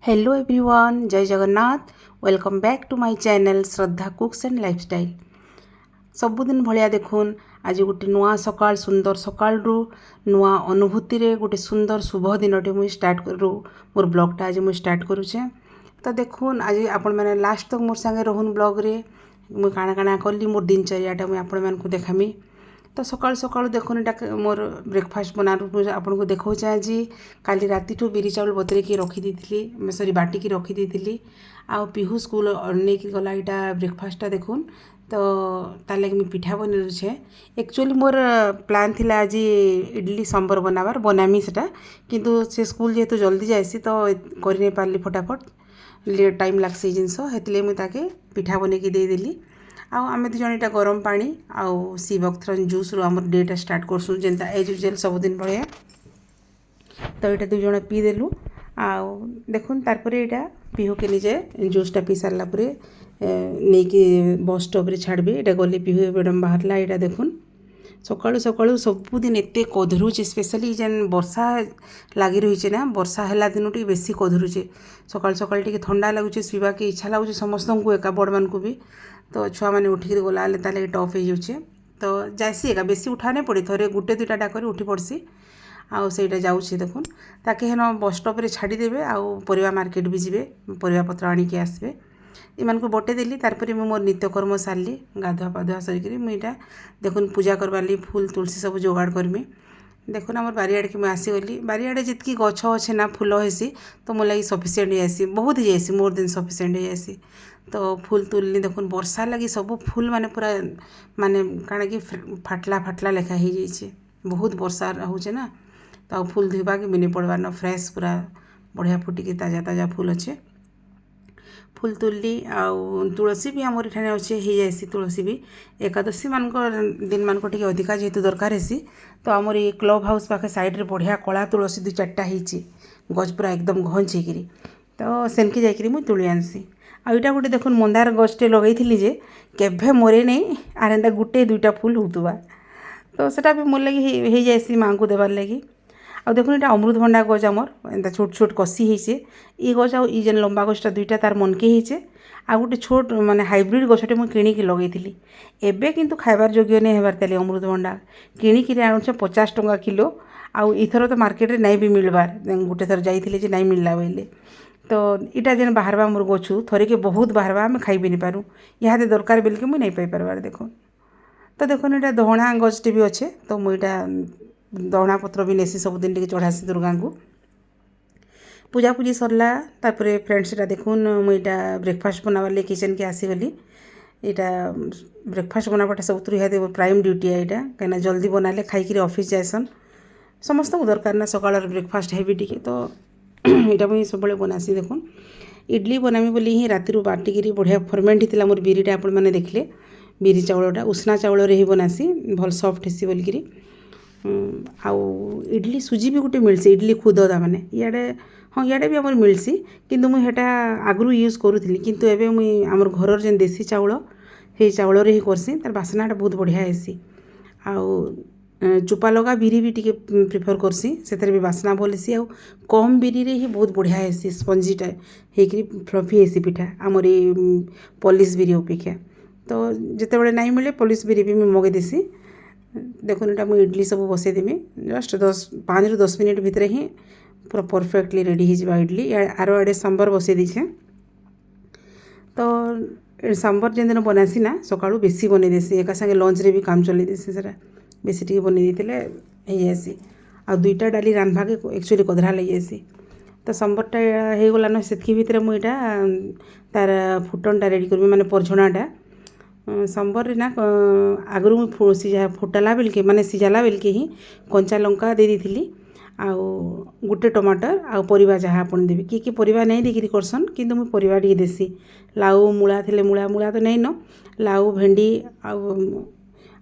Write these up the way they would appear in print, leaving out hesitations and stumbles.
Hello everyone, जय Jagannath. Welcome back to my channel Shraddha cooks and lifestyle. सबुदिन भलिया देखुन आज गोटे नुआ सकाळ सुंदर सकाळरू नुआ अनुभूति रे गोटे सुंदर शुभ दिनटे मुझे स्टार्ट करूँ मोर ब्लॉगटा आज मुझे स्टार्ट करुचे। तो देखुन आज आपण मैंने लास्ट तक मोर संगे रहून ब्लॉग रे मुझे काଣା काଣା कली मोर दिनचर्याटा मुझे आपण मानकु देखामी। तो सकाळु सकाळु देखुन एटा मोर ब्रेकफास्ट बनारू आपन को देखौचे। आज काली राति ठू बिरी चाउल बतरेकी रखी देथिली, सॉरी बाटिकी रखी देथिली। आ पिहू स्कूल नेकी गला एटा ब्रेकफास्टटा देखुन। तो तार लगे मुझे पिठा बनछे। एक्चुअली मोर प्लान थिला आज इडली सांबर बनाबार बनामी सेटा, किंतु से स्कूल जेहेतु जल्दी जाएसी तो करि नै पारली फटाफट लेट टाइम लागसी जिनस हेतले मुझे ताके पिठा बनेकी दे देली। आम दु जन यहाँ गरम पानी आउ सी बक्थरन जूस रू आम डेटा स्टार्ट करसुँ जेनता एज यूजुअल सबुदिन भाया। तो यहाँ दुई जन पीदेलु आउ देखुन तार यहाँ पीहू के निजे जूसटा पी सारा नहीं कि बस स्टॉप रे छाड़बे। यहाँ गले पीहू मैडम बाहरला यहाँ देखुन सकाळु सकाळु सबुदिन एते कधरुचे, स्पेशली जेन वर्षा लगी रही ना, वर्षा है दिन टी बेसी कधरुचे। सकाळ सकाळ टी ठंडा लगुचे, शुवा के इच्छा लगुचे समस्त को एका बड़ मान को भी। तो छुआ मैंने उठिक गला ताले टफ हो जाऊे। तो जासी एका बेसी उठा नहीं पड़े, थे गोटे दुईटा डाक उठी पड़सी आउ सेटा जाऊँगी देखुन ताके हेन बस स्टॉप रे छाड़ीदेवे आउ परिवा मार्केट भी जीवे परिवा पत्र आणिकी आसबे। इमान को बटे देली तारपरे मु मोर नित्यकर्म सारली गाधुआ पाधुआ सरिक मुईटा देखुन पूजा करवाली फूल तुलसी सब जोगाड़ करमी। देखुन आम बारियाड़े के मुझे आसीगली। बारियाड़े जितकी गछ अच्छे ना फूल हेसी तो मोर लगी सफिसीएंट होसी, बहुत ही जाइसी, मोर देन सफिसीएंट होसी। तो फूल तुलनी देखुन वर्षा लगी सब फूल माने पूरा माने काଣା कि फाटला फाटला लेखा हो जाइए, बहुत वर्षा होचे ना। तो फूल धोबा के भी नहीं पड़वार न, फ्रेश पूरा बढ़िया फुटिकी ताजा ताजा फूल अच्छे। फूल तुलली आउ तुलसी भी आमर इठाने अच्छे हो जाएसी। तुलसी भी एकादशी मानक दिन मानक टी अधिका जेहेतु दरकार हेसी। तो आमर ये क्लब हाउस पाखे साइड रे बढ़िया कला तुलसी दु चार्टा होती गज पूरा एकदम घंच होकर। तो सेनके जाकरी मुझे तुली आनसी। आ इटा गोटे देखुन मंदार गछटे लगेइथिली जे केभे मरे नहीं, आर एंता गुटे दुईटा फूल होतुबा। तो सेटा भी मोर लगी हो जाएसी माँ को देवार लगी। आ देखुन ये अमृतभंडा गज आमर एंता छोट छोट कसी होइछे। ई गज आउ ई जेन लंबा गछटा दुईटा तार मनके होइछे। आ गोटे छोट माने हाइब्रिड गछटे मुझे किणिकी लगेइथिली। एबे किंतु खाइबार योग्य नहीं हेबार ताले अमृतभंडा किणिकी आणुछे 50 टंका किलो। आउ इथर तो मार्केट रे नहीं भी मिलबार, गोटे थर जाइथिले जे नहीं मिलला बोले। तो इटा जेन बाहरबा मोर गछु थरे के बहुत बाहरबा आम खाई भी नहीं पारू, इहादे दरकार बेल के मुझे नहीं पाई पारबार देखो। तो देखो यहाँ दहणा गजटे भी अच्छे। तो मुझे दहणा पत्र भी नेसी सबुदिन टे चढ़ासी दुर्गा को। पूजा पूजी सरला तारपरे फ्रेंड्स एटा देखुन मुझे ब्रेकफास्ट बनाबार लगे किचन के आसीगली। यहाँ ब्रेकफास्ट बनाबाटा सब इहादे प्राइम ड्यूटी है यहाँ, कहीं जल्दी बनाले खाई ऑफिस जाएसन समस्त को दरकार ना सकाळ ब्रेकफास्ट हेवी टी। तो यहाँ मुझे सब बनासी देखुन इडली बनामी बोली ही राति बाटिकी बढ़िया फर्मेंट होता मोर बिरीटा आपण मैंने देखले। बिरी चाउलटा उष्णा चाउल ही बनासी भल सफ्ट हेसी बोलिकी। आउ इडली सुजी भी गोटे मिलसी, इडली खुददा माने इे हाँ इे भी आमर मिलसी, किंतु मुझे आगु यूज करूली। किंतु एबे मुई आमर घर जेन देसी चाउल हे चाउल रे ही करसी, तार बासनाटा बहुत बढ़िया हेसी। आउ चुपा लगा बिरी भी टी प्रिफर करसी, से भी बासना भल हेसी। आउ कम बिरी रे ही बहुत बढ़िया हेसी, स्पंजीटा होकर फ्लफी हेसी पिठा आमर ये पॉलिश बिरी अपेक्षा। तो जिते बड़े नहीं मिले पॉलिश बिरी भी मगे देसी। देखुन यहाँ मुझे इडली सब बसईदेमी जस्ट 5 ରୁ 10 मिनट भितर ही पूरा परफेक्टली रेडी हो इडली। आर आड़े सांबर बसई दीछे। तो सांबर जेन दिन बनासी ना सकाळु बेसी बनई देसी, एका संगे लंच रे भी काम चलई देसी, सेटा बेसी टी बनई देते हो जासी। आ दुईटा डाली रांधवा के एक्चुअली कदरा लग जासी। तो सांबरटा हो गलान से भितर मुझे तार फुटनटा रेडी करबी माने परझणाटा सांबर रे ना आगु सिझा फुटाला बेलके माने सिझाला बेलके ही कंचा लंका दे दी आउ गोटे टमाटर आउ परिवा जहाँ आपन देवी कि परिवा नहीं देकरी करसन, किंतु मुझे परिवा टी देसी लाउ मूला थे मूला मूला तो नहीं न लाउ भेंडी आउ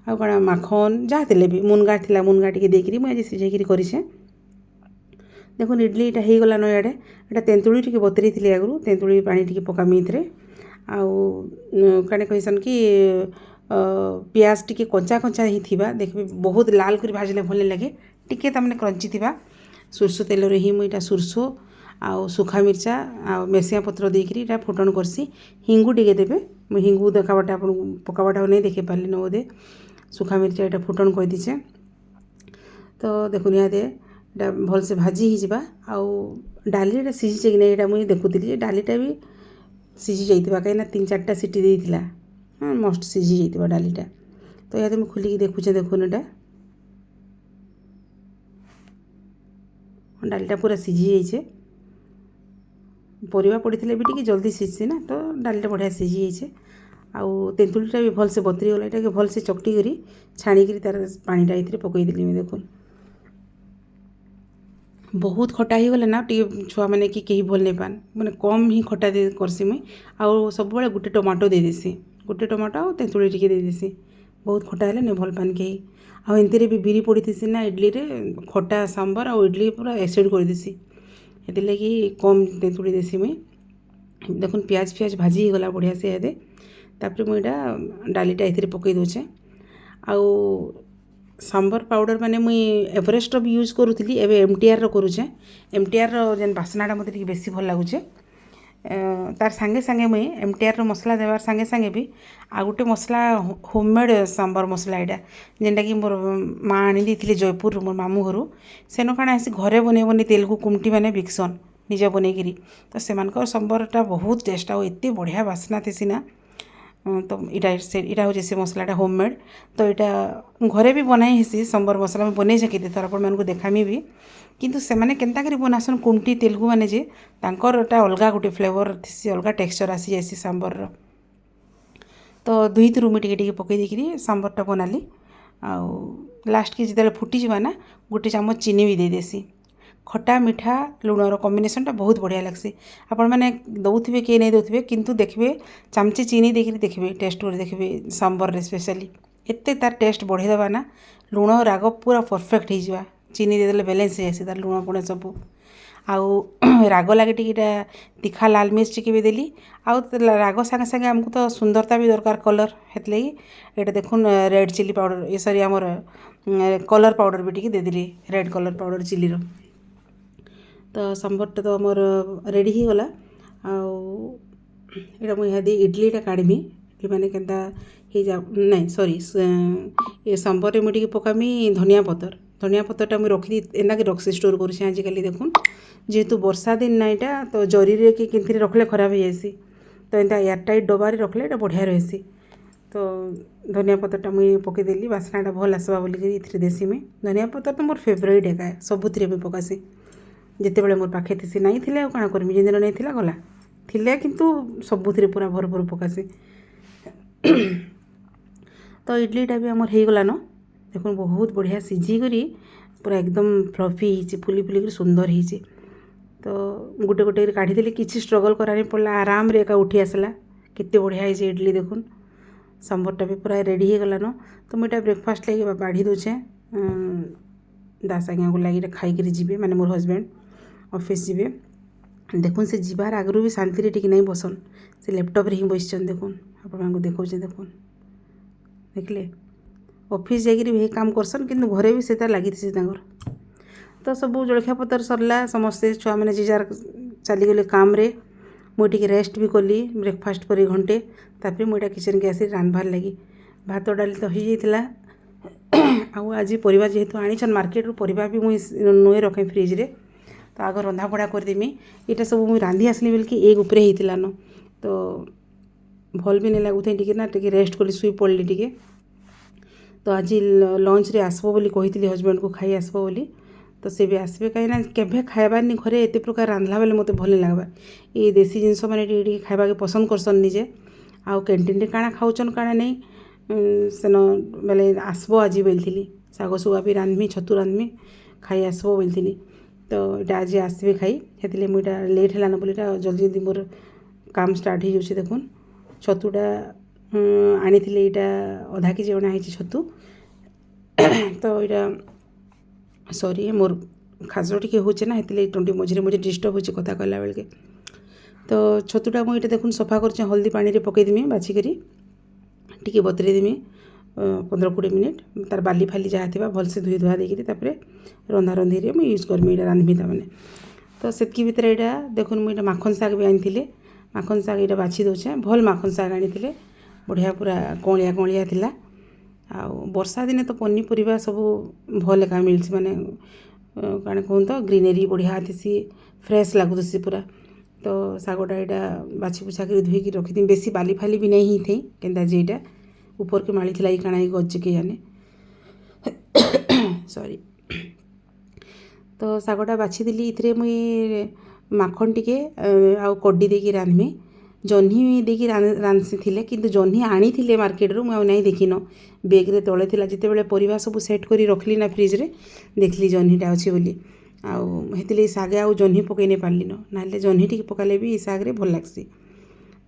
कण माखन जहाँ थे भी मुनगा थी मुनगा टी देकरी मुझे सिझाई करें। देखुन इडली यहाँ हो गलान इे यहाँ तेंतुली टी बतरी थी आगु तेंतुली पानी टी पकामी आउ कणे कहसन कि पियाज टी कंचा कंचा ही थिबा देखबे बहुत लाल कर भाजले भल लगे टिके तमने क्रंची थिबा। सुरसो तेल रे ही मुझे सुरसो आउ सुखा मिर्चा आ मेसिया पत्र देकरी इटा फुटन करसी हिंगू टिके देबे मुझे हिंगू देखाबाटा आप पकाबाटा नहीं देखे पारे न बोधे सुखा मिर्चा इटा फुटन कर दीचे तो देखुन इहादे इटा भल से भाजी हिजबा आउ डालीटा सीझीचे कि नहीं इटा मुझे देखुली डालीटा भी सीझी जाइतिबा कहीं 3-4टा सीटी देइतिला मस्त सीझी जाइतिबा डालीटा तो इहादे मुझे खोलिकी देखुचे देखुन इटा डालीटा पूरा सीझी जाइछे परिवा पड़ीथिले भी टिके जल्दी सीझी ना तो डालीटा बढ़िया सीझी जाइछे आउ तेंतुलीटा भी भल से बतरी गला एटा के भल से चकटी करी छाणी करी तार पानीटा एथिरे पकई देली मैं देखुन बहुत खटा ही गले ना टे छुआ मैंने कि कहीं भल नहीं पान मैंने कम ही खटा दे करसी मुई आउ सब बड़े गोटे टमाटो दे देसी गोटे टमाटो आ तेंतुली टिके दे देसी बहुत खटा हेले नहीं भल पान कहीं आउ एंतीरे भी बिरी पड़ी थी ना इडली रे खटा सांबर आउ इडली पूरा एसिड कर देसी हेति लगी कम तेंतुली देसी मुई देखुन प्याज फ्याज भाजी ही गला बढ़िया से हेदे तापर मुईटा डालीटा एथिरे पकई दोचे आउ सांबर पाउडर माने मुई एवरेस्ट भी यूज करूली एवं MTR करुचे MTR जेन बासनाटा मत बेसी भल लगुचे तार सांगे सांगे मुई MTR मसला देवार सांगे सांगे भी आ गोटे मसला होममेड सांबर मसला यहाँ जेनटा कि मोर माँ आनी देथिले जयपुर मोर मामू घर सेन काण आसी घरे बने बने तेलुगु कुमटी मैंने बिकसन निज बनईकरी तो से सांबरटा बहुत टेस्ट आउ एत बढ़िया बासना थी ना तो इटा हूँ से मसलाटा होममेड तो यहाँ घरे भी बनाई हेसी सांबर मसला मैं बनई केते थर आपण मानक देखामी भी किंतु से माने केनता करी बनासन कुमटी तेलुगु माने जे तांकर एटा अलगा गोटे फ्लेवर थी अलगा टेक्सचर आसी जासी सांबर तो दुई थ्रु मुझे टिके पकई देकरी सांबरटा बनाली आउ लास्ट के जिते फुटी जावा ना गोटे चामच चीनी भी दे देसी खटा मिठा लुणर कॉम्बिनेशनटा बहुत बढ़िया लगसी आपण मैंने दौथे किए नहीं दौथे किंतु देखिए चामचे चीनी देखिए देखिए टेस्ट कर देखिए सांबर रे स्पेशली एते तार टेस्ट बढ़ेदेवा ना लुण राग पूरा परफेक्ट हो चीनी देदेले बैलेंस हो जासी तार लुण पुणे सब आउ राग लगे टिकेटा तीखा लाल मिर्च टिके भी देली आउ राग सांगे सांगे आमको तो सुंदरता भी दरकार कलर हेतले ये देखुन रेड चिली पाउडर ये सॉरी आमर कलर पाउडर भी टिके देदेली रेड कलर पाउडर चिली तो सांबरटा तो आमर रेडी ही गला आउ मुझे इडलीटा काढ़मी इडली माने केनता ही जा नहीं सॉरी ये सांबर मुझे पकामी धनिया पत्तरटा मुझे रखी एना कि रखी स्टोर कर आजिकल देखुन जेहेतु वर्षा दिन ना यहाँ तो जरी रे कि किंथि रखले खराब हो जासी तो एंता एयरटाइट डबारे रखले ये बढ़िया रही तो धनिया पत्तरटा मुझे पकईदेली बासनाटा भल आसवा बोलिक देसी मुई धनिया पत्तर तो मोर फेवरेट एका सबुथिरे मुई पकासी जिते बड़े मोर पाखे थी नहीं थिले काण करमी जिन दिन नहीं थिला गला थिले किंतु सबुथिरे पूरा भरपूर पकासी तो इडलीटा भी आमर हो गला न देखो बहुत बढ़िया सीझी करी पूरा एकदम फ्लफी हो फुली फुली कर सुंदर हो तो गोटे गोटे काढ़ीदेली किसी स्ट्रगल करानी पड़ा आराम रे एका उठी आसला केते बढ़िया हो इडली देखुन सांबरटा भी पूरा रेडी हो गला न तो मुझे ब्रेकफास्ट लगे बाढ़ी दूचे दास आज्ञा को लगे खाई जी माने मोर हजबैंड ऑफिस जी देखुन से जीवार आगु भी शांति टिके नहीं बसन से लैपटॉप रे ही बसन देखुन आपको देखा देखुन देखले ऑफिस जाकि भी काम करसन किंतु घरे भी से लगी तो सब जलखिया पतर सरला समस्ते छुआ मैंने जे जार चलीगले काम रे मुझे रेस्ट भी कली ब्रेकफास्ट पर घंटे तापर मुझे किचन के आसी रांधबार लगी भात डाली तो हो जाता आउ आज परिवा जेहेतु आनीछन मार्केट रू परिवा भी मुझे नुए रखे फ्रिज रे तो आग रंधा बढ़ा करदेमी यहाँ सब मुझे रांधि आसली बोल कि एग उपरे होता न तो भल भी नहीं लगुथे टे रेस्ट कली शुई पड़ली टे तो आज लंच रे आसबो बोली कही हजबैंड को खाई आसबो बोली तो सी भी आसबे कहीं केभे खाइबार घरे एत प्रकार रांधला बेले मत भल लगवा ये देसी जिनस मैंने खाइबा पसंद करसन निजे आउ कैंटीन काଣା खाऊन काଣା नहीं सेन बेले आसबो आज बोली शाग शुगा भी रांधमी छतु रांधमी खाई आसबो बोली तो यहाँ आज आसबे खाई से मुझे लेट है बोली जल्दी जल्दी मोर काम स्टार्ट हो जाए देखुन छतुटा आनी यहाँ अधा केजी अणाई छतु तो यहाँ सॉरी मोर खास टी होचे ना हेतले ट्वेंटी मझे मझे डिस्टर्ब हो कथा कहला बेल के तो छतुटा मुझे देखुन सफा कर हल्दी पानी रे पकईदेमी बाछिकी टी बतरेदेमी 15-20 मिनिट तार बाली फाली जहाँ थी भलसे धुई धुआ देकर रंधा रंधी मुझे यूज करमी यहाँ रांधमी तमें तो सेतकी भितर एटा देखुन मुझे माखन शाग भी आनी माखन शाग ये बाछि दौचे भल माखन शाग आनी बढ़िया पूरा कौलिया कौलिया थिला वर्षा दिने तो पनीपरिया सब भल एका मिलसी माने कण कहूँ तो ग्रीनरी बढ़िया थी फ्रेश लगुसी पूरा तो शागटा यहाँ बाछि बुछा कर धोईकी रखी बेसी बाली फाली भी नहीं ही थी केन्ता जेटा ऊपर के माड़ी थी काଣା गज के जाने सॉरी तो शागटा बाछि देली इथरे मुई माखन टिके आउ कड्डी देकी रांधमी जह्नी देकी रांधसी थिले किंतु जह्नी आनी थिले मार्केट रू मुझे नहीं देखिन बेग रे तले थिला जितेबाला परिवा सब सेट करी रखली ना फ्रिज रे देखली जह्नीटा अच्छी बोली आते शागे आउ जह्नी पकई नहीं पार्ली ना जह्नी टी पकाले भी शाग रे भल लगसी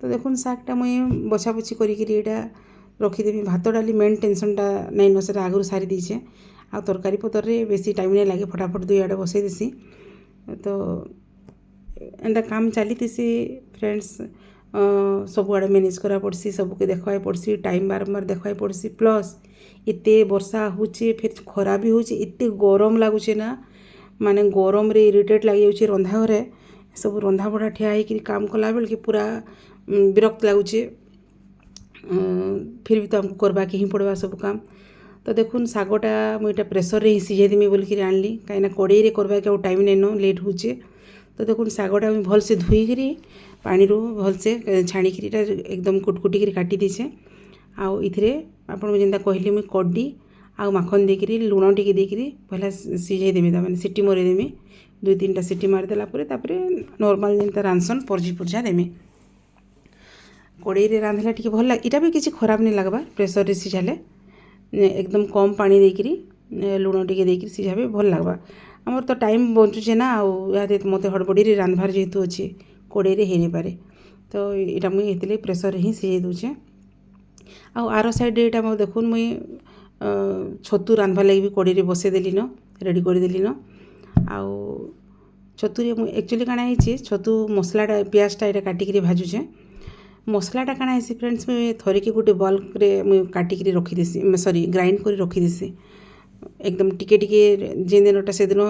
तो देखुन शागटा मुई बछा बछी करा रखीदेवी भात डाली मेन टेंशनटा नहीं न से आगु सारी दीचे आ तरकारी पतर रे बेसी टाइम नहीं लगे फटाफट दुई आड़े बसई देसी तो एंता काम चली फ्रेंड्स सब आड़े मैनेज करा पड़सी सबके देखवाई पड़सी टाइम बारंबार देखवाई पड़सी प्लस एते वर्षा होचे फिर खरा भी होचे एते गरम लगुचे ना माने गरम रे इरिटेट लग जाउचे रंधा घरे सब रंधा बढ़ा ठिया होकर काम कला बेल के पूरा विरक्त लगुचे फिर भी तो हमको करवा के ही पड़वा सब काम तो देखुन शागटा मुझे प्रेसर रे ही सीझे देमी बोल कर आनली कहीं कड़े करवा के टाइम नहीं न लेट होचे तो देखुन शागटा मुझे भल से धोईकरी पानी रू भल से छाणिकी एकदम कुटकुटिक काटी दीचे आउ इथिरे आपन जेनता कहली मुझे कड्डी आउ माखन देकरी लुण टिके देकरी पहला सीझे देमी मैंने सीटी मरे देमी 2-3टा सीटी मारिदेला तापर नॉर्मल जेनता रांधसन परजी पुरजा देमी कड़े रांधला टी भल लगे इटा भी किसी खराब नहीं लगवा प्रेसर रे सीझाले एकदम कम पानी देकरी लुण टिके देकरी सीझाबे भल लगवा आमर तो टाइम बचुचे ना आते मत हड़बड़ी रांधबार जेहेतु अच्छे कड़े रे नहीं पारे तो यहाँ मुझे प्रेसर ही सीझे दूचे आर साइड यहाँ देखुन मुई छतु रांधबार लगे भी कड़े रे बसईदेली न रेडी करदेली न आउ छतुरे मुझे एक्चुअली काଣା है छतु मसलाटा पियाजटा यहाँ काटिकी भाजुचे मसलाटा काଣା है फ्रेंड्स मुझे थरिकी गोटे बल्क रे मुझे काटिकी रखीदेसी सॉरी ग्राइंड कर रखीदेसी एकदम टिके टिके जेन दिनटा से दिन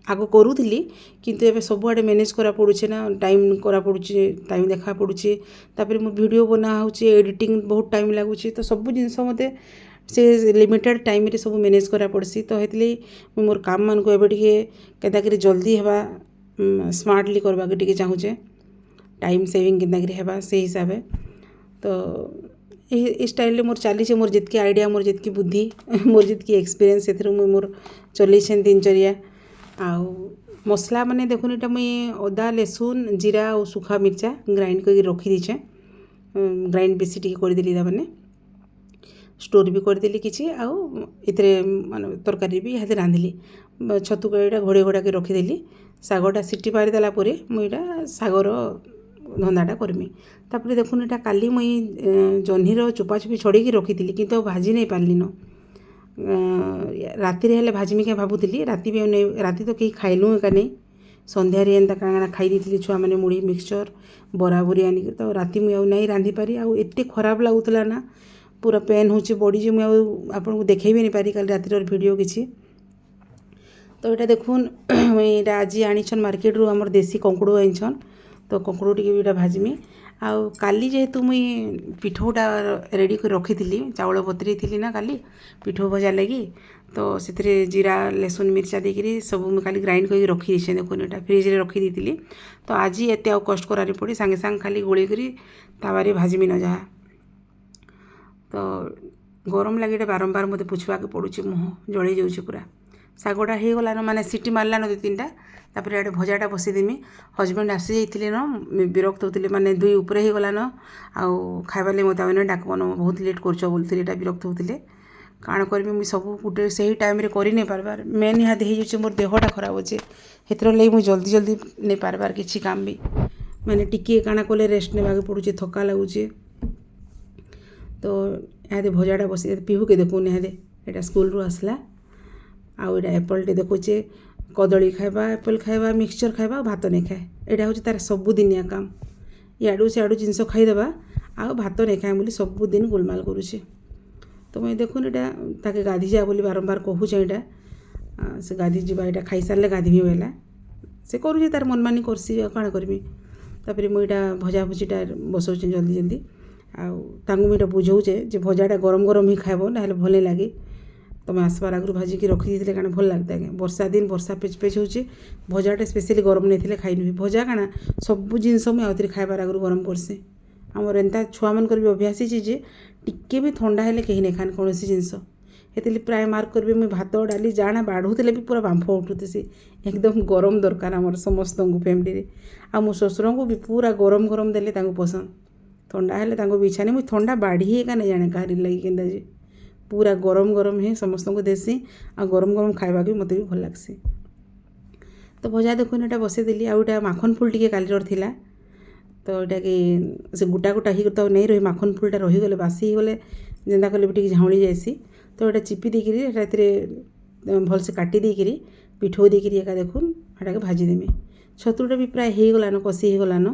आग करूली किंतु एबे सब आड़े मैनेज करा पड़ुचे ना टाइम करा पड़ुचे टाइम देखा पड़ुचे तापर मो वीडियो बना होचे एडिटिंग बहुत टाइम लगुचे तो सब जिनस मते से लिमिटेड टाइम रे सब मैनेज करा पड़सी तो हेतली मोर काम मान को एबे टिके केदा करी जल्दी हेबा स्मार्टली करबा के टिके चाहूचे टाइम सेविंग केदा करी हेबा से हिसाब तो ये स्टाइल मोर चली मोर जितकी आइडिया मोर जितकी बुद्धि मोर जितकी एक्सपीरियंस से मोर चल दिनचर्या आउ मसला मैंने देखुन यहाँ मुई अदा लहसुन जीरा और सुखा मिर्चा ग्राइंड कर रखी दीचे ग्राइंड बेसी टी करदेली मैंने स्टोर भी करदेली किसी आउ इतरे मान तरकारी भी यहाँ रांधली छतु कड़ा घोड़े घोड़ा के रखीदेली शागटा सीटी मारिदेला मुझा शागर धंदाटा करमी तापर देखुन यहाँ काली मुई जह्नीर चोपा चोपी छड़े रखी थी किंतु भाजी नहीं पार्ली न राति हेले भाजमी क्या भावुली राति भी नहीं राति तो कहीं खाइलु एका नहीं संध्यारे एंता काଣା खाई दी छुआ मैंने मुढ़ी मिक्सचर बरा बुरी आनिक तो राति मुझे नहीं रांधि पारी आते खराब लगुला ना पूरा पेन होची बॉडी जो मुझे आपको देखे भी नहीं पारी कल रातिर वीडियो किसी तो यहाँ देखुन यहाँ आज आनीछन मार्केट रू आमर देसी कंकुड़ आनीछन तो कंकुड़ टी भी भाजमी आउ काली जेहेतु मुई पिठौटा रेडी कर रखी थी चाउल बतरी थी ना काली पिठौ भजा लगी तो से जीरा लहसुन मिर्चा देकरी सब मुझे खाली ग्राइंड कर रखी दीचे देखुन यहाँ फ्रिज रे रखी दी तो आज एत आउ कष्ट करारे पड़ी सांगे सांग खाली गोली करी तावारे भाजमी न जहाँ तो गरम लगे बारंबार मत पुछवा के पड़ुचे मुँह जड़े जाऊँचे पूरा शागटा हो गलान माने सीटी मारलान 2-3टा तापर इे भजाटा बसईदेमी हजबैंड आसी जाइए न विरक्त होते माने दुई उपरे हो गलान आउ खाइबा लगे मत आने डाकबन बहुत लेट कर बोलते विरक्त होते काण करमी मुझे सब गोटे से ही टाइम कर नहीं पार्बार मेन यहाँ हो मोर देहटा खराब अच्छे हेतर लगे मुझे जल्दी जल्दी नहीं पार्बार किसी काम भी मैंने टिके काଣା कले रेस्ट नेबा पड़ुचे थका लगुचे तो यहाँ भजाटा बस पिहू के देखुन यहाँ स्कूल रू आसला आउ यहाँ एप्पल टे देखुचे कदली खाइबा एप्पल खाइबा मिक्सचर खाइबा भात नहीं खाए यहाँ हूँ तार सबुदिनिया काम इडू सियाड़ू जिनस खाईदेबा आ भात नहीं खाए बोली सबुदिन गोलमाल करुचे तो मैं देखुन यहाँ ताके गाधी जा बोली बारंबार कहूचे यहाँ से गाधी जावा यहाँ खाई सारे गाधी बेला से करुचे तार मनमानी करसी काଣା करबी तापर मुझे भजा भुजीटा बसौचे जल्दी जल्दी आउ मुझे बुझाऊचे जे भजाटा गरम गरम ही खाइब ना भल लगे तुम आसबार आगु भाजिकी रखी दी क्या भल लगता है वर्षा दिन वर्षा पेच पेच हो भजाटा स्पेशली गरम नहीं खाई नुबी भजा काଣା सब जिनस मुझे आउे खाइबार आगु गरम करसी आमर एंता छुआ मानकर भी अभ्यास है टिके भी ठंडा हेले कहीं नहीं खान कौन जिनस हेतु प्राय मार्क करेंगे मुझे भात डाली जाना बाढ़ुले भी पूरा बांफ उठुसी एकदम गरम दरकार आमर समस्त फैमिली आ मो शशुर को भी पूरा गरम गरम देले पसंद ठंडा हेले भी इच्छा नहीं मुझे ठंडा बाढ़ी एका नहीं जाने कहार लगे केन्दा जे पूरा गरम गरम ही समस्त को देसी आ गरम गरम खाइबा भी मत भी भल लगसी। तो भजा देखुन एटा बसईदेली आउटा माखन फुल टी कालीर थिला तो यहाँ कि से गोटा गोटा ही तो नहीं रही माखन फुलटा रहीगले बासी गले जेन्दा कले भी झाउली जाएसी तो यहाँ चिपी देकर भलसे काटी देकर पिठो देकर एका देखुन यहाँ भाजीदेमी छतुटा भी प्राय हो गलान कषि हो गलान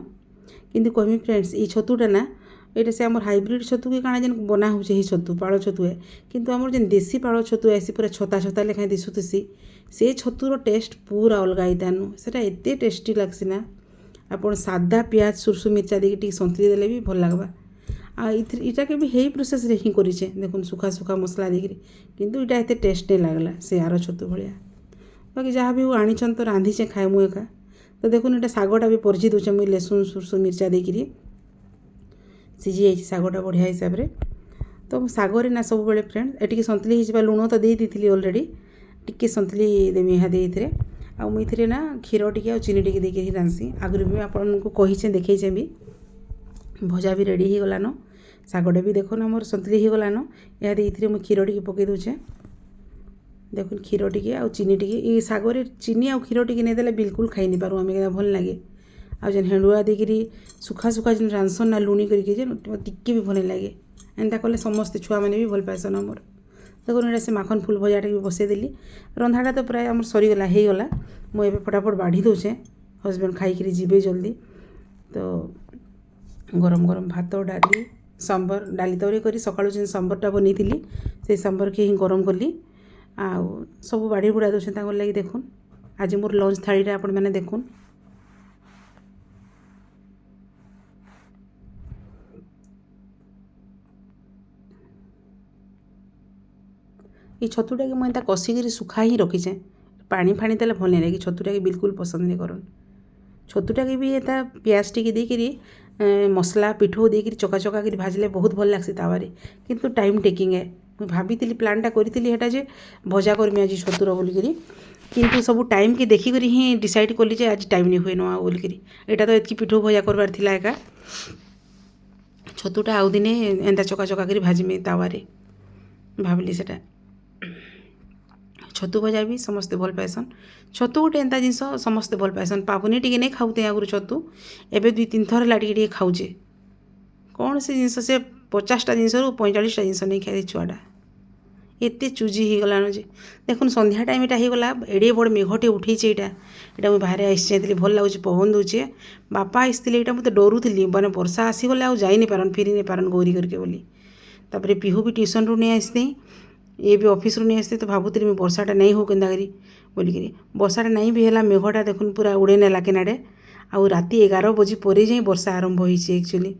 किंतु कहमी फ्रेंड्स ये छतुटा ना ये से आम हाइब्रिड छतु कि काଣା जेन बना हो छतु पाड़ छतु है किंतु आम जेन देसी पाड़ छतु आसी पूरा छता छता लेखाएं दिशुसी से छतुर टेस्ट पूरा अलग इतानु से एत टेस्टी लगसी ना आपन सादा प्याज सुरसु मिर्चा देके संतली देले भी भल लगवा आईटा के भी यही प्रोसेस रे ही करिछे देखुन सुखा सुखा मसला देकर किंतु इटा एते टेस्ट नहीं लगला से आर छतु भलिया बाकी जहाँ भी आनीचन तो रांधीचे खाए मु एका तो देखुन एटा सागटा भी परझी दूचे मुझे लसुन सुरसु मिर्चा देकर सीझी जाइए सागटा बढ़िया हिसाब से तो सागरे ना सब बेले फ्रेंड एटिके संतली हो लुण तो दे दी अलरेडी टिके संतली देमी यहाँ दे आउ मुझे ना क्षीर टी चीनी टी देकर रांधसी आगुरी भी आपको कहीचे देखी भी भजा भी रेडी हो गलान सागटे भी देखो मोर संतली हो गलान या मुझे क्षीर टी पकई दूचे देखुन क्षीर टी आ चीनी टी ये सागरे चीनी आ क्षीर टी नहीं देले बिल्कुल खाई नहीं पारू आम भल लगे आ जेन हेंडुआ देकर सुखा सुखा जेन रांधसन ना लुणी करके टिके भी भल लगे एंता कले समस्ते छुआ मैंने भी भल पाएसन आमर देखो से माखन फुल भजाटा भी बसईदेली रंधाटा तो प्राय आम सरीगला होगला मुझे फटाफट बाढ़ी दूचे हजबैंड खाई जीवे जल्दी तो गरम गरम भात डाली सांबर डाली तौरी कर सकाळु जेन सांबरटा बनी से सांबर के ही गरम कली आ सब बाढ़ी बुड़ा दूसरे लगे देखुन आज मोर लंच थालीटा आपण मैंने देखुन ये छतुटा कि मुझे कषिक सुखा ही रखीचे पानी फाणी देले भल नहीं लगे छतुटा कि बिल्कुल पसंद नहीं करन छतुटा के भी एता प्याज टी देकर मसला पिठो देकर चका चका कर भाजले बहुत भल लगसी तावारे किंतु टाइम टेकिंग है मुझे भाभी प्लानटा करी जे भजा करमी आज छतुर बोलिकी किंतु सब टाइम के देखिक ही डिसाइड कली जे आज टाइम नहीं हुए ना बोलिकी एटा तो एतकी पिठो भजा करवार थिला एका छतुटा आउ दिने एंता चका चका कर भाजमी तावारे भाविली सेटा छतु भजा भी समस्ते भल पाएसन छतु गोटे एंता जिनस समस्ते भल पाएसन पावनी टी नहीं खाऊते आगुरी छतु एवं 2-3 थर है टे खाऊे कौन से जिनस से 50टा जिनस 45टा जिनस नहीं खाई छुआटा एत चुजी हो गलान जे देखुन संध्या टाइम एटा हो गला एड़े बड़ मेघटे उठे यहाँ मुझे बाहर आसी भल लगुच पवन दूचे बापा आसते यहाँ मुझे डरुली मैंने वर्षा आसीगले आ जाई नहीं पारन फिरी नहीं पारन गौरी करके बोली तापर पिहू भी ट्यूशन रू नहीं आसते ये भी ऑफिस रू नहीं आसते तो भावुली मैं वर्षाटा नहीं हो केन्दा करी बोलिकी वर्षाटा नहीं भी है मेघटा देखुन पूरा उड़े नेला केनाडे आउ राति 11 बजे पर जाए वर्षा आरंभ होती एक्चुअली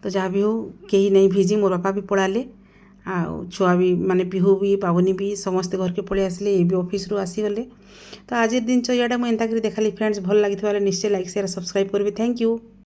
तो जहाँ भी हो कहीं नहीं भिजी मोर बापा भी पड़ाले आ छुआ भी माने पिहू भी पावनी भी समस्ते घर के पलि आसले ये भी ऑफिस रू आसीगले तो आज दिन चर्याटा मुझे एंता कर देखाली फ्रेंड्स भल लगी निश्चय लाइक शेयर सब्सक्राइब करेंगे थैंक यू।